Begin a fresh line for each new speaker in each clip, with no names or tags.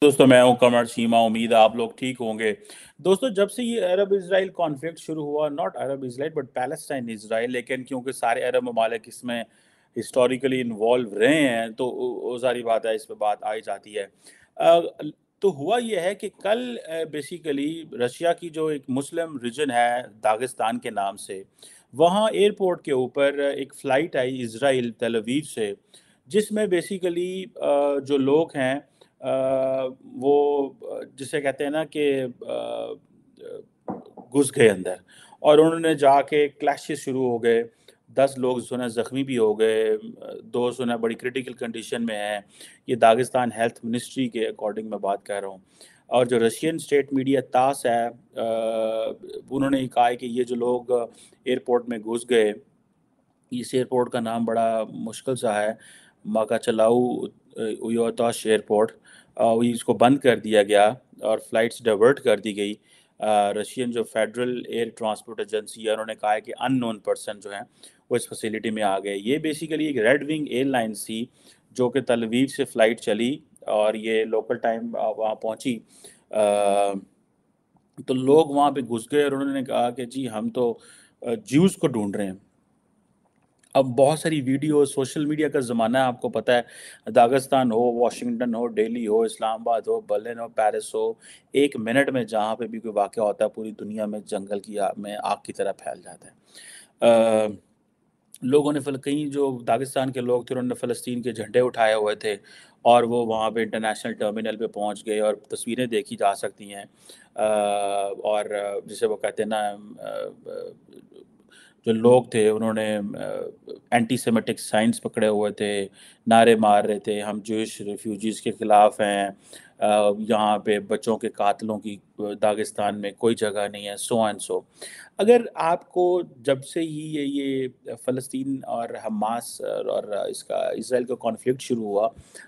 दोस्तों मैं हूं कमर सीमा। उम्मीद है आप लोग ठीक होंगे। दोस्तों जब से ये अरब इसराइल कॉन्फ्लिक्ट शुरू हुआ, not Arab Israel but Palestine Israel, लेकिन क्योंकि सारे अरब ममालिक इसमें हिस्टोरिकली इन्वॉल्व रहे हैं तो वो सारी बात है, इस पे बात आई जाती है। अ, तो हुआ ये है कि कल बेसिकली रशिया की जो एक मुस्लिम रीजन है दागिस्तान के नाम से, वहाँ एयरपोर्ट के ऊपर एक फ़्लाइट आई इसराइल तेल अवीव से, जिसमें बेसिकली जो लोग हैं वो जिसे कहते हैं ना कि घुस गए अंदर, और उन्होंने जाके क्लैशेस शुरू हो गए। 10 लोग सुना ज़ख्मी भी हो गए, 2 सुना बड़ी क्रिटिकल कंडीशन में हैं। ये दागिस्तान हेल्थ मिनिस्ट्री के अकॉर्डिंग मैं बात कर रहा हूँ। और जो रशियन स्टेट मीडिया तास है, उन्होंने ये कहा है कि ये जो लोग एयरपोर्ट में घुस गए, इस एयरपोर्ट का नाम बड़ा मुश्किल सा है, माकाचलाऊ उयोताश एयरपोर्ट। इसको बंद कर दिया गया और फ़्लाइट्स डाइवर्ट कर दी गई। रशियन जो फेडरल एयर ट्रांसपोर्ट एजेंसी है, उन्होंने कहा है कि अननोन पर्सन जो हैं वो इस फैसिलिटी में आ गए। ये बेसिकली एक रेड विंग एयरलाइंस थी जो कि तल अवीव से फ़्लाइट चली और ये लोकल टाइम वहाँ पहुँची। तो लोग वहाँ पे घुस गए और उन्होंने कहा कि जी हम तो ज्यूज़ को ढूंढ रहे हैं। अब बहुत सारी वीडियो सोशल मीडिया का ज़माना है, आपको पता है। दागिस्तान हो, वाशिंगटन हो, दिल्ली हो, इस्लामाबाद हो, बर्लिन हो, पेरिस हो, एक मिनट में जहाँ पे भी कोई वाक़या होता है पूरी दुनिया में जंगल की आग में आग की तरह फैल जाता है। लोगों ने कई जो दागिस्तान के लोग थे उन्होंने फ़लस्तीन के झंडे उठाए हुए थे और वो वहाँ पे इंटरनेशनल टर्मिनल पे पहुँच गए और तस्वीरें देखी जा सकती हैं। और जिसे वो कहते हैं ना, जो लोग थे उन्होंने एंटी सेमेटिक साइंस पकड़े हुए थे, नारे मार रहे थे, हम जूश रेफ्यूजीज़ के ख़िलाफ़ हैं, यहाँ पे बच्चों के कातलों की दागिस्तान में कोई जगह नहीं है, सो एंड सो। अगर आपको जब से ही ये फ़लस्तीन और हमास और इसका इसराइल का कॉन्फ्लिक्ट शुरू हुआ,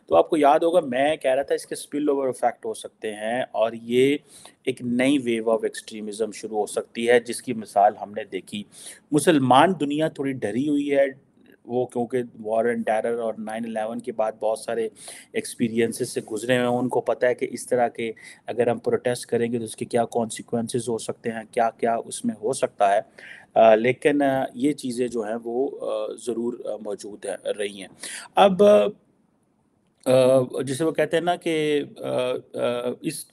तो आपको याद होगा मैं कह रहा था इसके स्पिल ओवर इफ़ेक्ट हो सकते हैं और ये एक नई वेव ऑफ एक्सट्रीमिज़्म शुरू हो सकती है, जिसकी मिसाल हमने देखी। मुसलमान दुनिया थोड़ी डरी हुई है, वो क्योंकि वॉर एंड टेरर और 9/11 के बाद बहुत सारे एक्सपीरियंसेस से गुजरे हैं। उनको पता है कि इस तरह के अगर हम प्रोटेस्ट करेंगे तो उसके क्या कॉन्सिक्वेंसेस हो सकते हैं, क्या क्या उसमें हो सकता है। लेकिन ये चीज़ें जो हैं वो ज़रूर मौजूद है रही हैं। अब जिसे वो कहते हैं ना कि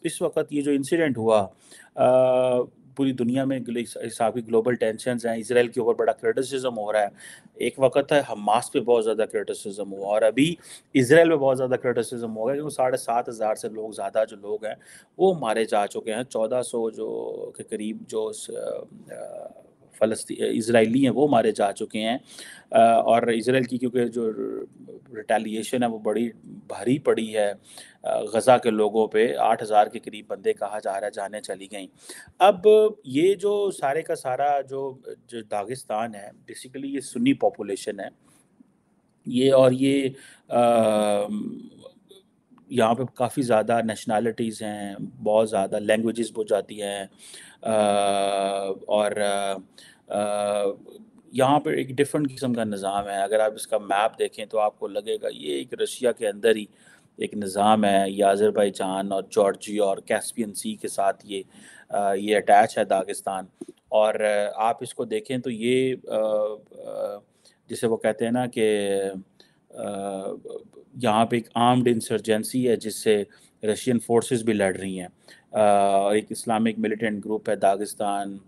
इस वक़्त ये जो इंसिडेंट हुआ, पूरी दुनिया में इस हिसाब की ग्लोबल टेंशन्स हैं, इसराइल के ऊपर बड़ा क्रिटिसिज़्म हो रहा है। एक वक़्त है हमास पे बहुत ज़्यादा क्रिटिसिज़्म हुआ और अभी इसराइल पे बहुत ज़्यादा क्रिटिसिज़्म हो गया, क्योंकि 7,500 से लोग ज़्यादा जो लोग हैं वो मारे जा चुके हैं। 1400 जो के करीब जो इज़राइली हैं वो मारे जा चुके हैं। और इसराइल की क्योंकि जो रिटेलिएशन है वो बड़ी भारी पड़ी है गज़ा के लोगों पे। 8,000 के करीब बंदे कहा जा रहा है जानें चली गईं। अब ये जो सारे का सारा जो जो दागिस्तान है, बेसिकली ये सुन्नी पॉपुलेशन है। ये और ये यहाँ पे काफ़ी ज़्यादा नेशनैलिटीज़ हैं, बहुत ज़्यादा लैंग्वेजेस बोली जाती हैं। और यहाँ पे एक डिफरेंट किस्म का निज़ाम है। अगर आप इसका मैप देखें तो आपको लगेगा ये एक रशिया के अंदर ही एक निज़ाम है। ये अज़रबैजान और जॉर्जिया और कैस्पियन सी के साथ ये अटैच है दागिस्तान। और आप इसको देखें तो ये जिसे वो कहते हैं ना कि यहाँ पे एक आर्म्ड इंसर्जेंसी है जिससे रशियन फोर्सेस भी लड़ रही हैं। एक इस्लामिक मिलिटेंट ग्रुप है दागिस्तान,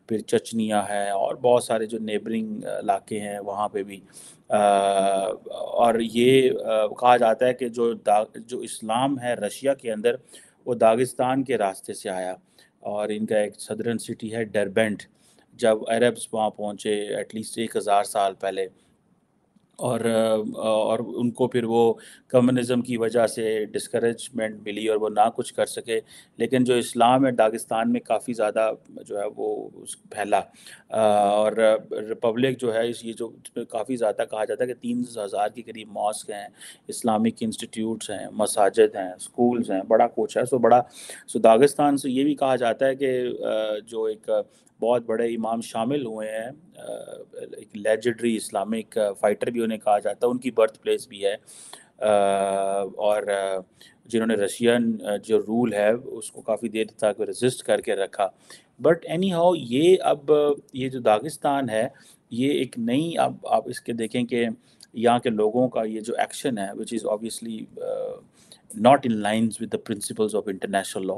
फिर चचनिया है और बहुत सारे जो नेबरिंग इलाके हैं वहाँ पे भी। और ये कहा जाता है कि जो इस्लाम है रशिया के अंदर, वो दागिस्तान के रास्ते से आया। और इनका एक सदर्न सिटी है डरबेंट। जब अरब्स वहाँ पहुँचे एटलीस्ट 1,000 साल पहले, और उनको फिर वो कम्युनिज़्म की वजह से डिस्करेजमेंट मिली और वो ना कुछ कर सके। लेकिन जो इस्लाम है दागिस्तान में काफ़ी ज़्यादा जो है वो फैला। और रिपब्लिक जो है इस ये जो काफ़ी ज़्यादा कहा जाता है कि 3,000 के करीब मॉस्क हैं, इस्लामिक इंस्टीट्यूट्स हैं, मसाजिद हैं, स्कूल्स हैं, बड़ा कुछ है। सो दागिस्तान से ये भी कहा जाता है कि जो एक बहुत बड़े इमाम शामिल हुए हैं, एक लेजेंडरी इस्लामिक फ़ाइटर भी उन्हें कहा जाता है, उनकी बर्थ प्लेस भी है। اور جنہوں نے رشین جو رول ہے اس کو کافی دیر تک رزسٹ کر کے رکھا. بٹ اینی ہاؤ یہ اب یہ جو داغستان ہے یہ ایک نئی، اب آپ اس کے دیکھیں کہ یہاں کے لوگوں کا یہ جو ایکشن ہے which is obviously not in lines with the principles of international law.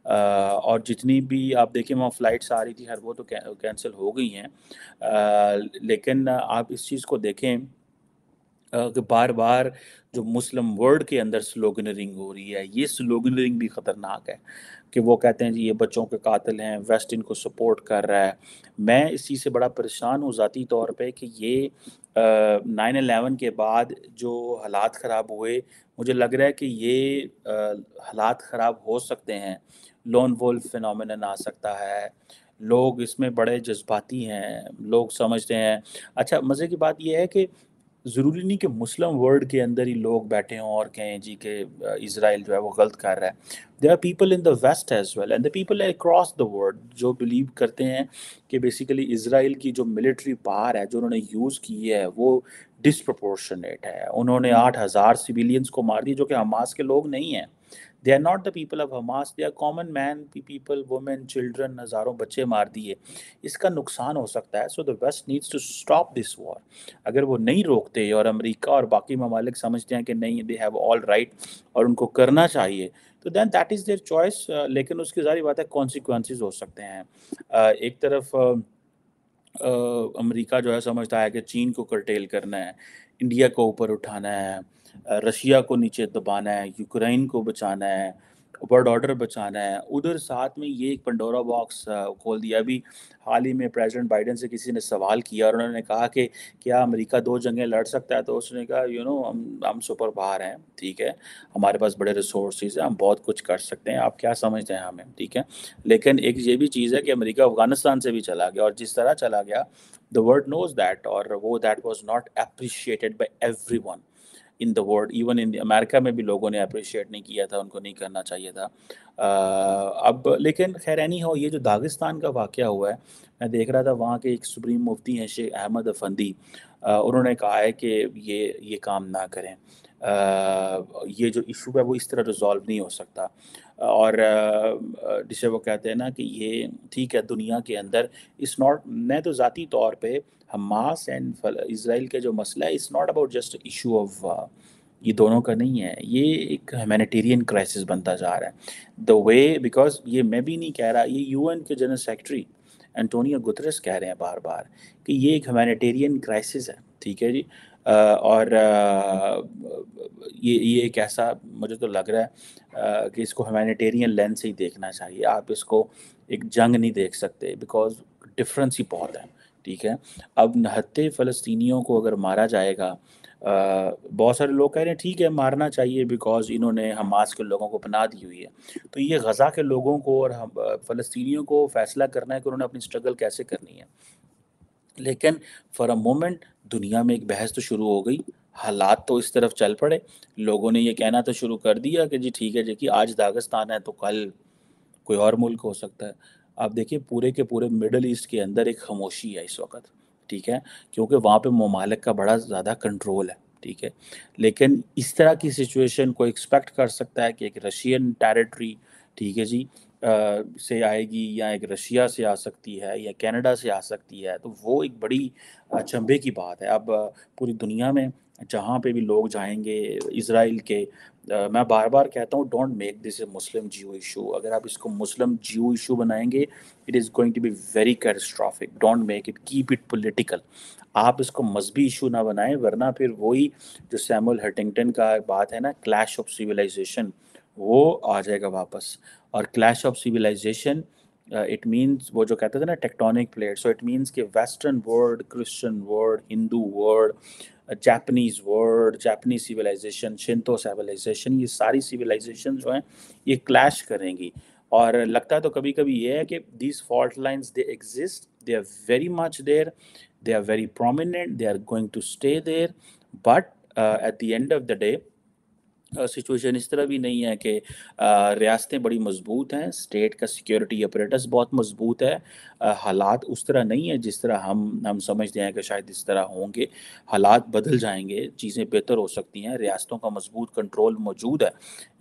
اور جتنی بھی آپ دیکھیں وہاں فلائٹس آ رہی تھی ہر وہ تو کینسل ہو گئی ہیں. لیکن آپ اس چیز کو دیکھیں کہ بار بار جو مسلم ورلڈ کے اندر سلوگنرنگ ہو رہی ہے، یہ سلوگنرنگ بھی خطرناک ہے کہ وہ کہتے ہیں جی یہ بچوں کے قاتل ہیں، ویسٹ ان کو سپورٹ کر رہا ہے. میں اس چیز سے بڑا پریشان ہوں ذاتی طور پہ کہ یہ 9/11 کے بعد جو حالات خراب ہوئے، مجھے لگ رہا ہے کہ یہ حالات خراب ہو سکتے ہیں. لون وولف فینومینن آ سکتا ہے. لوگ اس میں بڑے جذباتی ہیں، لوگ سمجھتے ہیں. اچھا مزے کی بات یہ ہے کہ ضروری نہیں کہ مسلم ورلڈ کے اندر ہی لوگ بیٹھے ہوں اور کہیں جی کہ اسرائیل جو ہے وہ غلط کر رہا ہے. There are people in the West as well and the people across the world جو بلیو کرتے ہیں کہ بیسیکلی اسرائیل کی جو ملٹری پاور ہے جو انہوں نے یوز کی ہے وہ ڈسپرپورشنیٹ ہے. انہوں نے 8,000 سویلینز کو مار دی جو کہ حماس کے لوگ نہیں ہیں. They are not the people of Hamas, they are common man people, women, children, ہزاروں بچے مار دیے. اس کا نقصان ہو سکتا ہے. So the west needs to stop this war. اگر وہ نہیں روکتے اور امریکہ اور باقی ممالک سمجھتے ہیں کہ نہیں دے ہیو آل رائٹ اور ان کو کرنا چاہیے تو دین دیٹ از دیئر چوائس. لیکن اس کی ظاہری بات ہے کانسیکوینسز ہو سکتے ہیں. ایک طرف امریکہ جو ہے سمجھتا ہے کہ چین کو کرٹیل کرنا ہے، انڈیا کو اوپر اٹھانا ہے، رشیا کو نیچے دبانا ہے، یوکرین کو بچانا ہے، ورلڈ آرڈر بچانا ہے. ادھر ساتھ میں یہ ایک پنڈورا باکس کھول دیا. ابھی حال ہی میں پریزیڈنٹ بائیڈن سے کسی نے سوال کیا اور انہوں نے کہا کہ کیا امریکہ 2 جنگیں لڑ سکتا ہے؟ تو اس نے کہا ہم سپر پاور ہیں، ٹھیک ہے، ہمارے پاس بڑے ریسورسز ہیں، ہم بہت کچھ کر سکتے ہیں، آپ کیا سمجھتے ہیں ہمیں، ٹھیک ہے. لیکن ایک یہ بھی چیز ہے کہ امریکہ افغانستان سے بھی چلا گیا اور جس طرح چلا گیا the world knows that، اور وہ that was not appreciated by everyone in the world. Even in America میں بھی لوگوں نے اپریشیٹ نہیں کیا تھا، ان کو نہیں کرنا چاہیے تھا. اب لیکن خیر اینی ہو یہ جو داغستان کا واقعہ ہوا ہے، میں دیکھ رہا تھا وہاں کے ایک سپریم مفتی ہیں شیخ احمد افندی، انہوں نے کہا ہے کہ یہ کام نہ کریں. یہ جو ایشو ہے وہ اس طرح ریزالو نہیں ہو سکتا. اور جسے وہ کہتے ہیں نا کہ یہ ٹھیک ہے دنیا کے اندر اس ناٹ، میں تو ذاتی طور پہ حماس اینڈ اسرائیل کے جو مسئلہ ہے it's not about just issue of, یہ دونوں کا نہیں ہے، یہ ایک ہیومینیٹیرین کرائسس بنتا جا رہا ہے دا وے. بیکاز یہ میں بھی نہیں کہہ رہا، یہ یو این کے جنرل سیکرٹری انٹونیو گترس کہہ رہے ہیں بار بار کہ یہ ایک ہیومینیٹیرین کرائسس ہے، ٹھیک ہے جی. اور یہ ایک ایسا مجھے تو لگ رہا ہے کہ اس کو ہیومینیٹیرین لینس سے ہی دیکھنا چاہیے. آپ اس کو ایک جنگ نہیں دیکھ سکتے بیکاز ڈفرینس ہی بہت ہے، ٹھیک ہے. اب 69 فلسطینیوں کو اگر مارا جائے گا، بہت سارے لوگ کہہ رہے ہیں ٹھیک ہے مارنا چاہیے بیکاز انہوں نے حماس کے لوگوں کو پناہ دی ہوئی ہے. تو یہ غزہ کے لوگوں کو اور فلسطینیوں کو فیصلہ کرنا ہے کہ انہوں نے اپنی اسٹرگل کیسے کرنی ہے. لیکن فار اے مومنٹ دنیا میں ایک بحث تو شروع ہو گئی، حالات تو اس طرف چل پڑے، لوگوں نے یہ کہنا تو شروع کر دیا کہ جی ٹھیک ہے جی کہ آج داغستان ہے تو کل کوئی اور ملک ہو سکتا ہے. آپ دیکھیں پورے کے پورے مڈل ایسٹ کے اندر ایک خاموشی ہے اس وقت، ٹھیک ہے، کیونکہ وہاں پہ ممالک کا بڑا زیادہ کنٹرول ہے، ٹھیک ہے. لیکن اس طرح کی سچویشن کو ایکسپیکٹ کر سکتا ہے کہ ایک رشین ٹیریٹری، ٹھیک ہے جی، سے آئے گی یا ایک رشیا سے آ سکتی ہے یا کینیڈا سے آ سکتی ہے، تو وہ ایک بڑی چنبے کی بات ہے. اب پوری دنیا میں جہاں پہ بھی لوگ جائیں گے اسرائیل کے، میں بار بار کہتا ہوں don't make this a Muslim Jew issue. اگر آپ اس کو مسلم جیو ایشو بنائیں گے it is going to be very catastrophic. Don't make it, keep it political. آپ اس کو مذہبی ایشو نہ بنائیں ورنہ پھر وہی جو سیمول ہنٹنگٹن کا بات ہے نا کلیش آف سویلائزیشن، وہ آ جائے گا واپس. اور clash of civilisation it means وہ جو کہتے تھے نا tectonic plate, so it means کہ western world, Christian world, Hindu world, Japanese world, Japanese civilisation, Shinto civilisation, یہ ساری سویلائزیشن جو ہیں یہ کلیش کریں گی. اور لگتا ہے تو کبھی کبھی یہ ہے کہ these fault lines they exist, they are very much there, they are very prominent, they are going to stay there. But at the end of the day situation इस तरह भी नहीं है कि रियासतें बड़ी मज़बूत हैं, स्टेट का सिक्योरिटी अपरेटस बहुत मज़बूत है। हालात उस तरह नहीं है जिस तरह हम समझते हैं कि शायद इस तरह होंगे। हालात बदल जाएँगे, चीज़ें बेहतर हो सकती हैं, रियासतों का मज़बूत कंट्रोल मौजूद है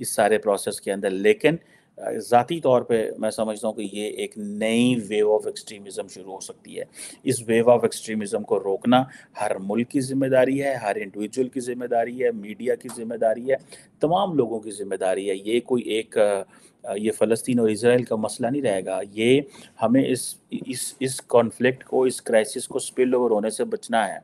इस सारे प्रोसेस के अंदर। लेकिन ज़ाती तौर पे मैं समझता हूँ कि ये एक नई वेव ऑफ एक्सट्रीमिज़्म शुरू हो सकती है। इस वेव ऑफ एक्सट्रीमिज़्म को रोकना हर मुल्क की ज़िम्मेदारी है, हर इंडिविजुअल की ज़िम्मेदारी है, मीडिया की ज़िम्मेदारी है, तमाम लोगों की ज़िम्मेदारी है। ये कोई एक ये फ़लस्तीन और इज़राइल का मसला नहीं रहेगा। ये हमें इस कॉन्फ्लिक्ट को, इस क्राइसिस को स्पिल ओवर होने से बचना है।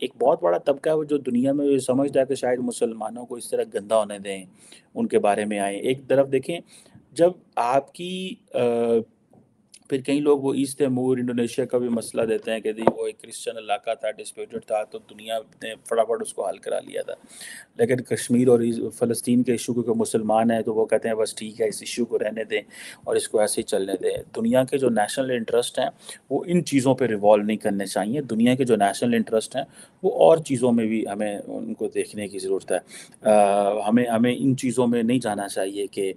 एक बहुत बड़ा तबका है वो जो दुनिया में ये समझता है कि शायद मुसलमानों को इस तरह गंदा होने दें, उनके बारे में आएँ। एक तरफ देखें, जब आपकी फिर कई लोग वो ईस्ट तैमूर, इंडोनेशिया का भी मसला देते हैं कि जी वो एक क्रिश्चियन इलाका था, डिस्प्यूटेड था, तो दुनिया ने फटाफट उसको हल करा लिया था। लेकिन कश्मीर और फ़लस्तीन के इशू क्योंकि मुसलमान हैं तो वो कहते हैं बस ठीक है, इस इशू को रहने दें और इसको ऐसे ही चलने दें। दुनिया के जो नेशनल इंटरेस्ट हैं वो इन चीज़ों पे रिवॉल्व नहीं करने चाहिए। दुनिया के जो नेशनल इंटरेस्ट हैं वो और चीज़ों में भी हमें उनको देखने की ज़रूरत है। हमें हमें इन चीज़ों में नहीं जाना चाहिए कि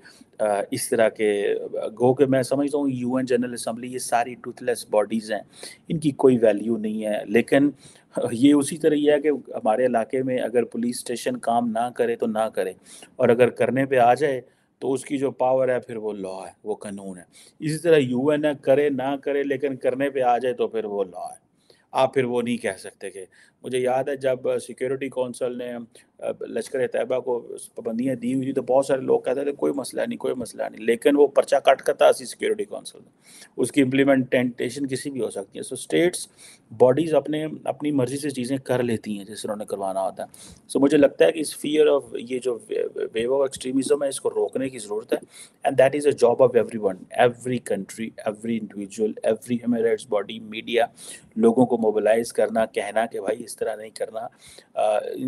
इस तरह के गो के मैं समझता हूँ यूएन जनरल असम्बली ये सारी टूथलेस बॉडीज़ हैं, इनकी कोई वैल्यू नहीं है। लेकिन ये उसी तरह ही है कि हमारे इलाके में अगर पुलिस स्टेशन काम ना करे तो ना करे, और अगर करने पे आ जाए तो उसकी जो पावर है फिर वो लॉ है, वो कानून है। इसी तरह यूएन है, करे ना करे लेकिन करने पे आ जाए तो फिर वो लॉ है। आप फिर वो नहीं कह सकते कि मुझे याद है जब सिक्योरिटी कौंसिल ने लश्कर तैयबा को पाबंदियाँ दी हुई थी तो बहुत सारे लोग कहते थे कोई मसला नहीं, कोई मसला नहीं, लेकिन वो पर्चा काट करता सी सिक्योरिटी कौंसिल में, उसकी इम्प्लीमेंटेशन किसी भी हो सकती है। सो स्टेट्स बॉडीज़ अपने अपनी मर्ज़ी से चीज़ें कर लेती हैं जैसे उन्होंने करवाना होता है। सो मुझे लगता है कि इस फ़ियर ऑफ ये जो वेव ऑफ एक्सट्रीमिज़्म है इसको रोकने की ज़रूरत है, and that is a job of everyone, every country, every individual, every human rights body, media, लोगों को मोबिलाइज़ करना, कहना कि भाई इस तरह नहीं करना,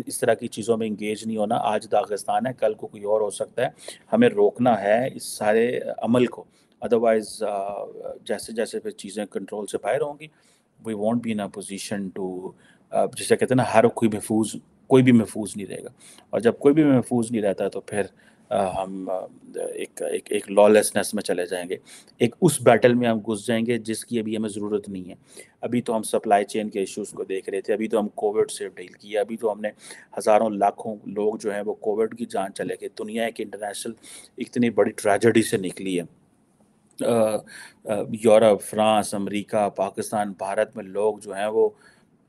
इस तरह की चीज़ों में इंगेज नहीं होना। आज दागिस्तान है, कल को कोई और हो सकता है। हमें रोकना है इस सारे अमल को, अदरवाइज़ जैसे जैसे फिर चीज़ें कंट्रोल से बाहर होंगी, we won't be in a position to जिसे कहते हैं ना, हर कोई भी महफूज नहीं रहेगा, और जब कोई भी महफूज नहीं रहता तो फिर हम एक एक एक लॉलेसनेस में चले जाएंगे, एक उस बैटल में हम घुस जाएंगे जिसकी अभी हमें ज़रूरत नहीं है। अभी तो हम सप्लाई चेन के इश्यूज़ को देख रहे थे, अभी तो हम कोविड से डील किया, अभी तो हमने हज़ारों लाखों लोग जो हैं वो कोविड की जान चले गए। दुनिया एक इंटरनेशनल इतनी बड़ी ट्रेजेडी से निकली है। Europe, France, America, Pakistan, Bharat में लोग जो हैं वो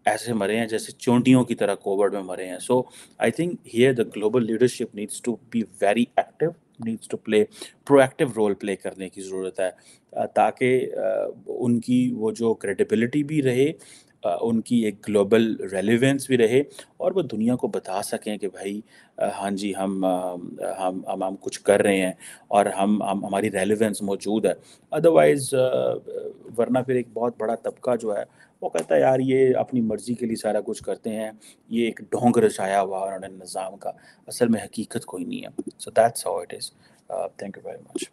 ऐसे मरे हैं जैसे चोंटियों की तरह कोविड में मरे हैं। So I think here the global leadership needs to be very active, needs to play proactive role play करने की ज़रूरत है, ताकि उनकी वो जो क्रेडिबिलिटी भी रहे, उनकी एक ग्लोबल रेलेवेंस भी रहे, और वो दुनिया को बता सकें कि भाई हाँ जी, हम कुछ कर रहे हैं और हम हमारी रेलेवेंस मौजूद है। अदरवाइज़ वरना फिर एक बहुत बड़ा तबका जो है वो कहता है यार ये अपनी मर्ज़ी के लिए सारा कुछ करते हैं, ये एक ढोंग रचाया हुआ उन्होंने निज़ाम का, असल में हकीकत कोई नहीं है। So that's how it is. Thank you very much.